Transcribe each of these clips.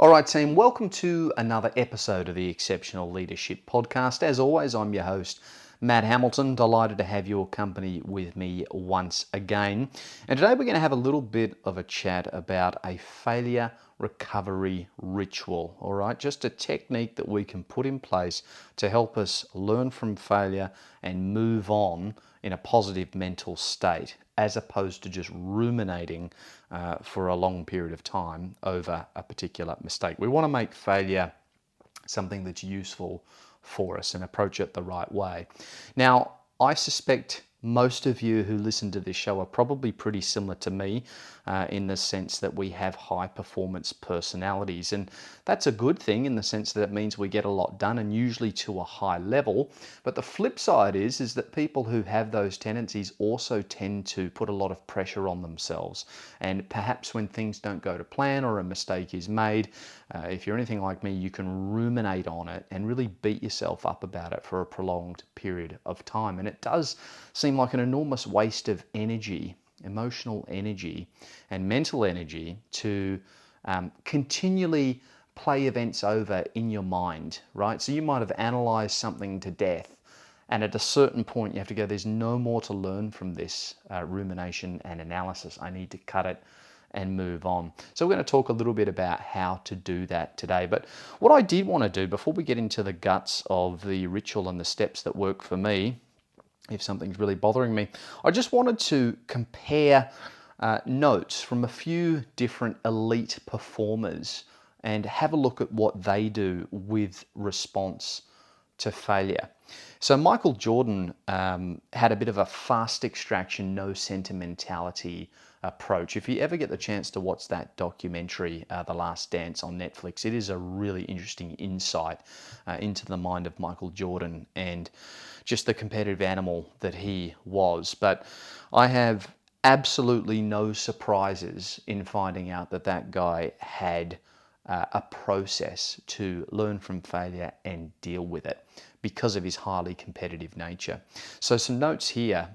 All right, team, welcome to another episode of the Exceptional Leadership Podcast. As always, I'm your host, Matt Hamilton. Delighted to have your company with me once again. And today we're going to have a little bit of a chat about a failure recovery ritual. All right, just a technique that we can put in place to help us learn from failure and move on in a positive mental state, as opposed to just ruminating for a long period of time over a particular mistake. We want to make failure something that's useful for us and approach it the right way. Now, I suspect most of you who listen to this show are probably pretty similar to me in the sense that we have high performance personalities, and that's a good thing in the sense that it means we get a lot done, and usually to a high level. But the flip side is that people who have those tendencies also tend to put a lot of pressure on themselves, and perhaps when things don't go to plan or a mistake is made, if you're anything like me, you can ruminate on it and really beat yourself up about it for a prolonged period of time. And it does seem like an enormous waste of energy, emotional energy and mental energy to continually play events over in your mind, right? So you might have analyzed something to death, and at a certain point you have to go, there's no more to learn from this rumination and analysis. I need to cut it and move on. So we're going to talk a little bit about how to do that today. But what I did want to do before we get into the guts of the ritual and the steps that work for me, if something's really bothering me, I just wanted to compare notes from a few different elite performers and have a look at what they do with response to failure. So Michael Jordan had a bit of a fast extraction, no sentimentality approach. If you ever get the chance to watch that documentary, The Last Dance on Netflix, it is a really interesting insight into the mind of Michael Jordan and just the competitive animal that he was. But I have absolutely no surprises in finding out that that guy had a process to learn from failure and deal with it because of his highly competitive nature. So some notes here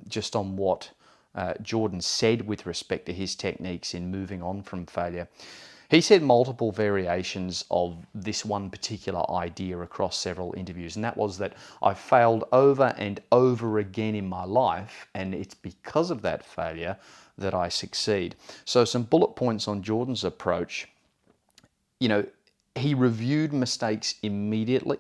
just on what Jordan said with respect to his techniques in moving on from failure. He said multiple variations of this one particular idea across several interviews, and that was that I failed over and over again in my life, and it's because of that failure that I succeed. So some bullet points on Jordan's approach. You know, he reviewed mistakes immediately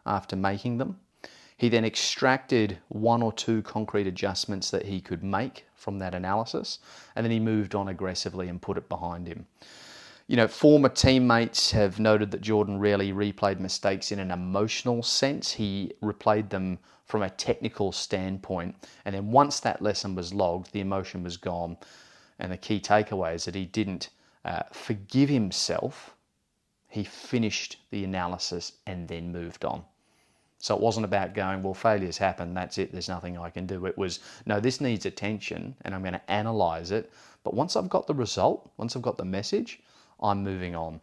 after making them. He then extracted one or two concrete adjustments that he could make from that analysis, and then he moved on aggressively and put it behind him. You know, former teammates have noted that Jordan rarely replayed mistakes in an emotional sense. He replayed them from a technical standpoint, and then once that lesson was logged, the emotion was gone. And the key takeaway is that he didn't forgive himself. He finished the analysis and then moved on. So it wasn't about going, well, failures happen, that's it, there's nothing I can do. It was, no, this needs attention and I'm going to analyze it. But once I've got the result, once I've got the message, I'm moving on.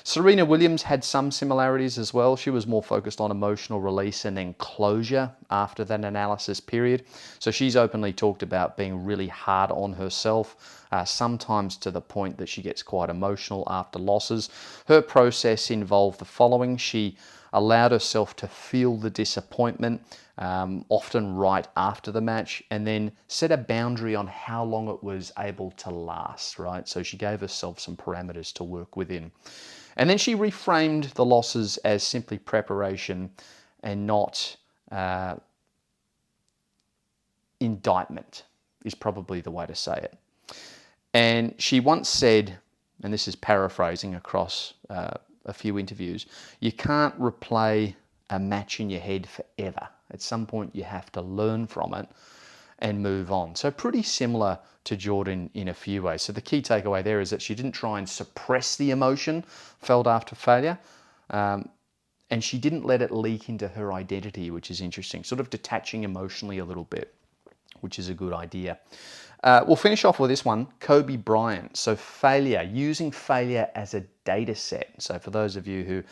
Serena Williams had some similarities as well. She was more focused on emotional release and then closure after that analysis period. So she's openly talked about being really hard on herself, sometimes to the point that she gets quite emotional after losses. Her process involved the following. She allowed herself to feel the disappointment, often right after the match, and then set a boundary on how long it was able to last, right? So she gave herself some parameters to work within. And then she reframed the losses as simply preparation and not indictment, is probably the way to say it. And she once said, and this is paraphrasing across a few interviews, you can't replay a match in your head forever. At some point you have to learn from it and move on. So pretty similar to Jordan in a few ways. So the key takeaway there is that she didn't try and suppress the emotion felt after failure, and she didn't let it leak into her identity, which is interesting, sort of detaching emotionally a little bit, which is a good idea. We'll finish off with this one, Kobe Bryant. So failure, using failure as a data set. So for those of you who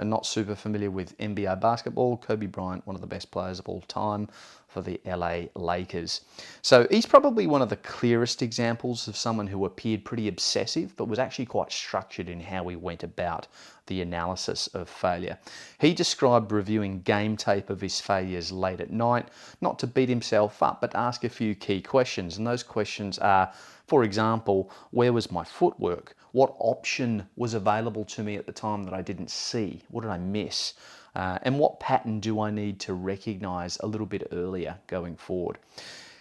Not super familiar with NBA basketball. Kobe Bryant, one of the best players of all time for the LA Lakers. So he's probably one of the clearest examples of someone who appeared pretty obsessive, but was actually quite structured in how he went about the analysis of failure. He described reviewing game tape of his failures late at night, not to beat himself up, but ask a few key questions. And those questions are, for example, where was my footwork? What option was available to me at the time that I didn't see? What did I miss? And what pattern do I need to recognize a little bit earlier going forward?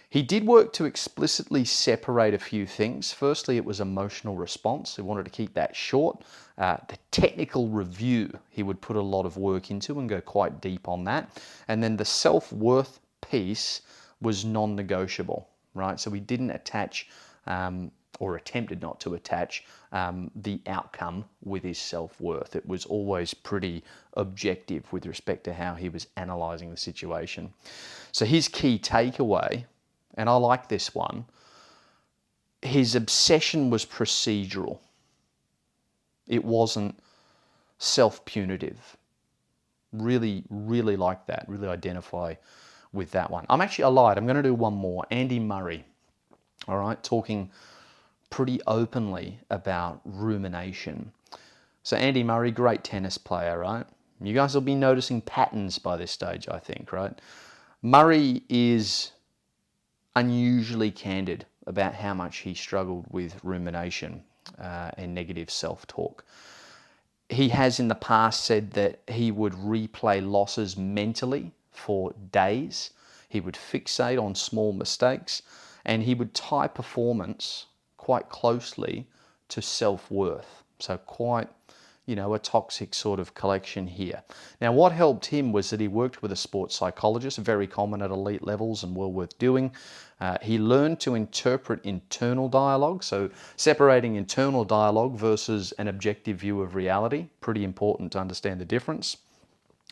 He did work to explicitly separate a few things. Firstly, it was emotional response. He wanted to keep that short. The technical review, he would put a lot of work into and go quite deep on that. And then the self-worth piece was non-negotiable, right? So we didn't attach or attempted not to attach the outcome with his self-worth. It was always pretty objective with respect to how he was analysing the situation. So his key takeaway, and I like this one, his obsession was procedural. It wasn't self-punitive. Really, really like that. Really identify with that one. I lied. I'm going to do one more. Andy Murray, all right, talking pretty openly about rumination. So Andy Murray, great tennis player, right? You guys will be noticing patterns by this stage, I think, right? Murray is unusually candid about how much he struggled with rumination and negative self-talk. He has in the past said that he would replay losses mentally for days. He would fixate on small mistakes, and he would tie performance quite closely to self-worth. So quite, a toxic sort of collection here. Now, what helped him was that he worked with a sports psychologist, very common at elite levels and well worth doing. He learned to interpret internal dialogue, so separating internal dialogue versus an objective view of reality, pretty important to understand the difference.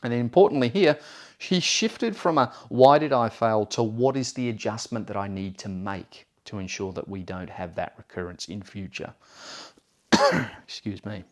And then importantly here, he shifted from a why did I fail to what is the adjustment that I need to make to ensure that we don't have that recurrence in future. Excuse me.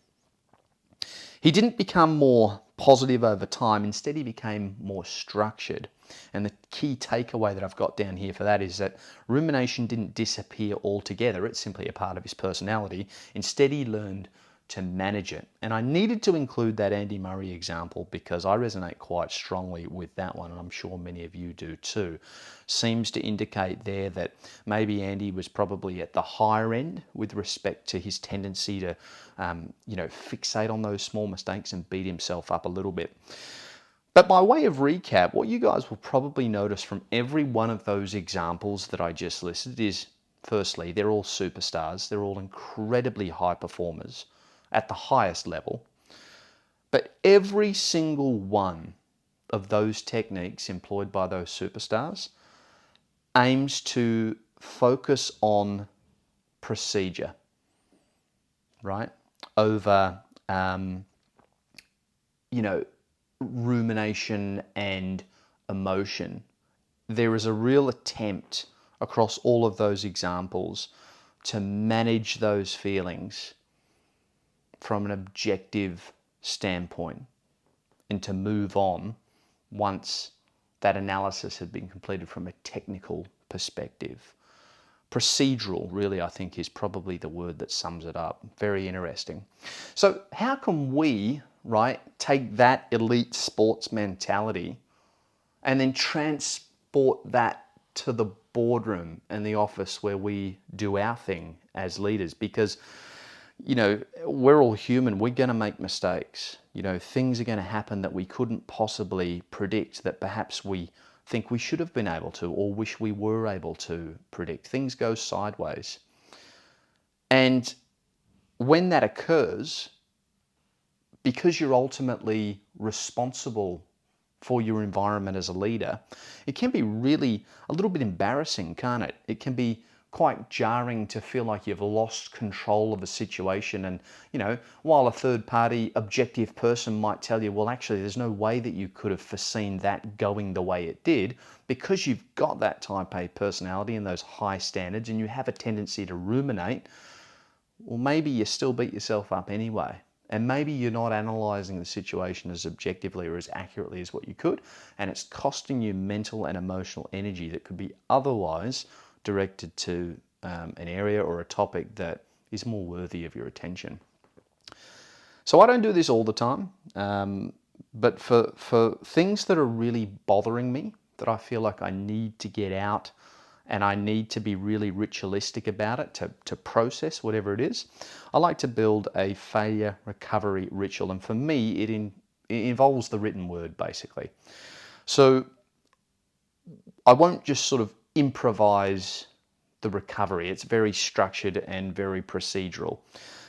He didn't become more positive over time. Instead, he became more structured. And the key takeaway that I've got down here for that is that rumination didn't disappear altogether. It's simply a part of his personality. Instead, he learned to manage it. And I needed to include that Andy Murray example because I resonate quite strongly with that one, and I'm sure many of you do too. Seems to indicate there that maybe Andy was probably at the higher end with respect to his tendency to, fixate on those small mistakes and beat himself up a little bit. But by way of recap, what you guys will probably notice from every one of those examples that I just listed is, firstly, they're all superstars. They're all incredibly high performers at the highest level. But every single one of those techniques employed by those superstars aims to focus on procedure, right? Over, rumination and emotion. There is a real attempt across all of those examples to manage those feelings from an objective standpoint and to move on once that analysis had been completed from a technical perspective. Procedural, really, I think, is probably the word that sums it up. Very interesting. So how can we, right, take that elite sports mentality and then transport that to the boardroom and the office where we do our thing as leaders? Because we're all human. We're going to make mistakes. Things are going to happen that we couldn't possibly predict, that perhaps we think we should have been able to or wish we were able to predict. Things go sideways. And when that occurs, because you're ultimately responsible for your environment as a leader, it can be really a little bit embarrassing, can't it? It can be quite jarring to feel like you've lost control of a situation. And, while a third party objective person might tell you, well, actually, there's no way that you could have foreseen that going the way it did, because you've got that type A personality and those high standards and you have a tendency to ruminate, well, maybe you still beat yourself up anyway. And maybe you're not analysing the situation as objectively or as accurately as what you could, and it's costing you mental and emotional energy that could be otherwise directed to an area or a topic that is more worthy of your attention. So I don't do this all the time, but for things that are really bothering me, that I feel like I need to get out and I need to be really ritualistic about it to process whatever it is, I like to build a failure recovery ritual. And for me, it involves the written word, basically. So I won't just sort of improvise the recovery. It's very structured and very procedural.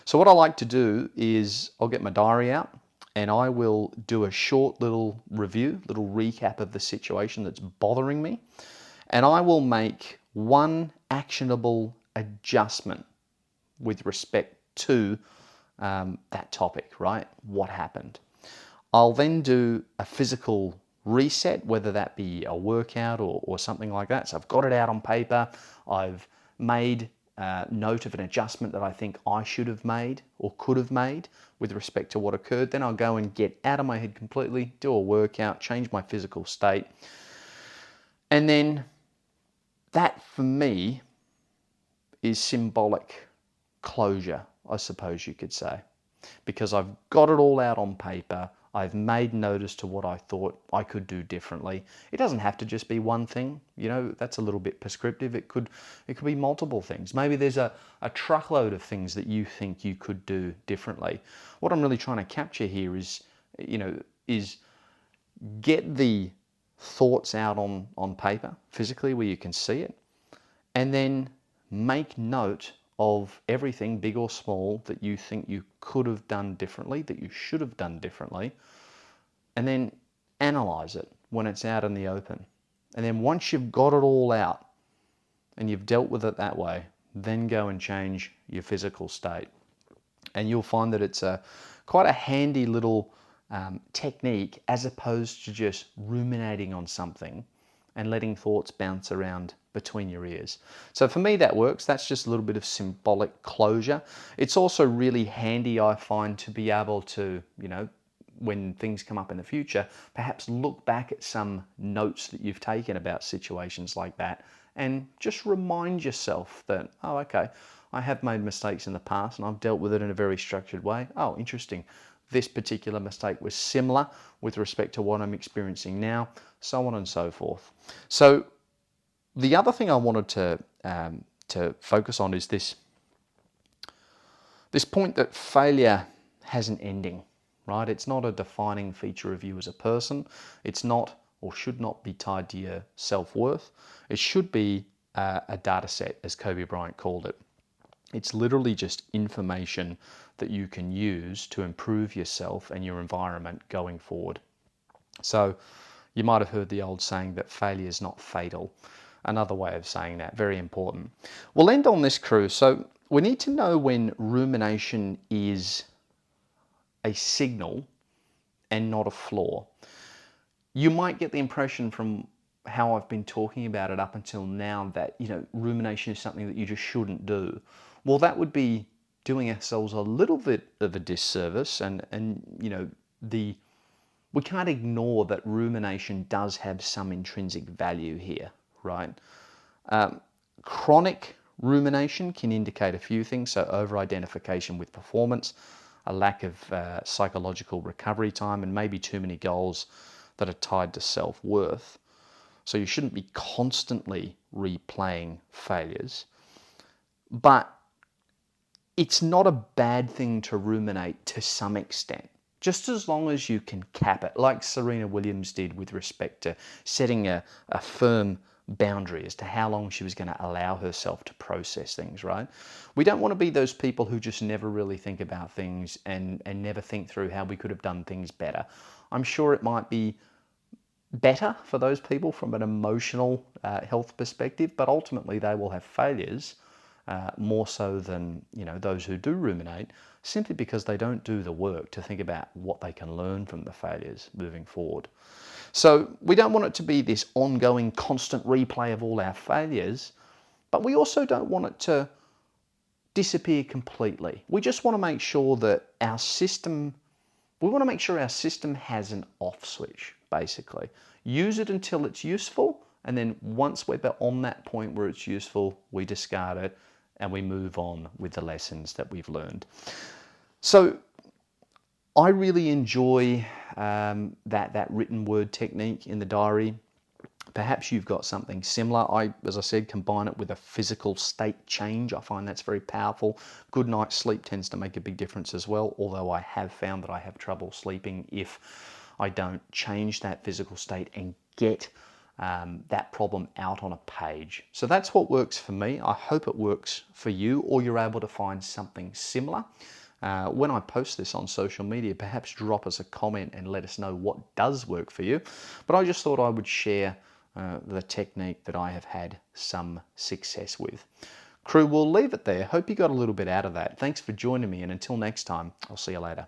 So what I like to do is I'll get my diary out and I will do a short little review, little recap of the situation that's bothering me. And I will make one actionable adjustment with respect to that topic, right? What happened? I'll then do a physical reset, whether that be a workout or something like that. So I've got it out on paper. I've made note of an adjustment that I think I should have made or could have made with respect to what occurred. Then I'll go and get out of my head completely, do a workout, change my physical state. And then that for me is symbolic closure, I suppose you could say, because I've got it all out on paper. I've made note as to what I thought I could do differently. It doesn't have to just be one thing, you know, that's a little bit prescriptive. It could be multiple things. Maybe there's a truckload of things that you think you could do differently. What I'm really trying to capture here is, is get the thoughts out on paper, physically, where you can see it, and then make note of everything, big or small, that you think you could have done differently, that you should have done differently, and then analyze it when it's out in the open. And then once you've got it all out and you've dealt with it that way, then go and change your physical state. And you'll find that it's quite a handy little technique, as opposed to just ruminating on something and letting thoughts bounce around between your ears. So for me, that works. That's just a little bit of symbolic closure. It's also really handy, I find, to be able to, when things come up in the future, perhaps look back at some notes that you've taken about situations like that and just remind yourself that, oh, okay, I have made mistakes in the past and I've dealt with it in a very structured way. Oh, interesting. This particular mistake was similar with respect to what I'm experiencing now, so on and so forth. So the other thing I wanted to focus on is this point that failure has an ending, right? It's not a defining feature of you as a person. It's not or should not be tied to your self-worth. It should be a data set, as Kobe Bryant called it. It's literally just information that you can use to improve yourself and your environment going forward. So you might have heard the old saying that failure is not fatal. Another way of saying that, very important. We'll end on this, crew. So we need to know when rumination is a signal and not a flaw. You might get the impression from how I've been talking about it up until now that, rumination is something that you just shouldn't do. Well, that would be doing ourselves a little bit of a disservice, and we can't ignore that rumination does have some intrinsic value here, right? Chronic rumination can indicate a few things, so over-identification with performance, a lack of psychological recovery time, and maybe too many goals that are tied to self-worth. So you shouldn't be constantly replaying failures. But it's not a bad thing to ruminate to some extent, just as long as you can cap it, like Serena Williams did with respect to setting a firm boundary as to how long she was going to allow herself to process things, right? We don't want to be those people who just never really think about things and never think through how we could have done things better. I'm sure it might be better for those people from an emotional health perspective, but ultimately they will have failures more so than those who do ruminate, simply because they don't do the work to think about what they can learn from the failures moving forward. So we don't want it to be this ongoing constant replay of all our failures, but we also don't want it to disappear completely. We just want to make sure that we want to make sure our system has an off switch, basically. Use it until it's useful, and then once we're on that point where it's useful, we discard it and we move on with the lessons that we've learned. So I really enjoy that written word technique in the diary. Perhaps you've got something similar. As I said, combine it with a physical state change. I find that's very powerful. Good night's sleep tends to make a big difference as well, although I have found that I have trouble sleeping if I don't change that physical state and get that problem out on a page. So that's what works for me. I hope it works for you, or you're able to find something similar. When I post this on social media, perhaps drop us a comment and let us know what does work for you. But I just thought I would share the technique that I have had some success with. Crew, we'll leave it there. Hope you got a little bit out of that. Thanks for joining me, and until next time, I'll see you later.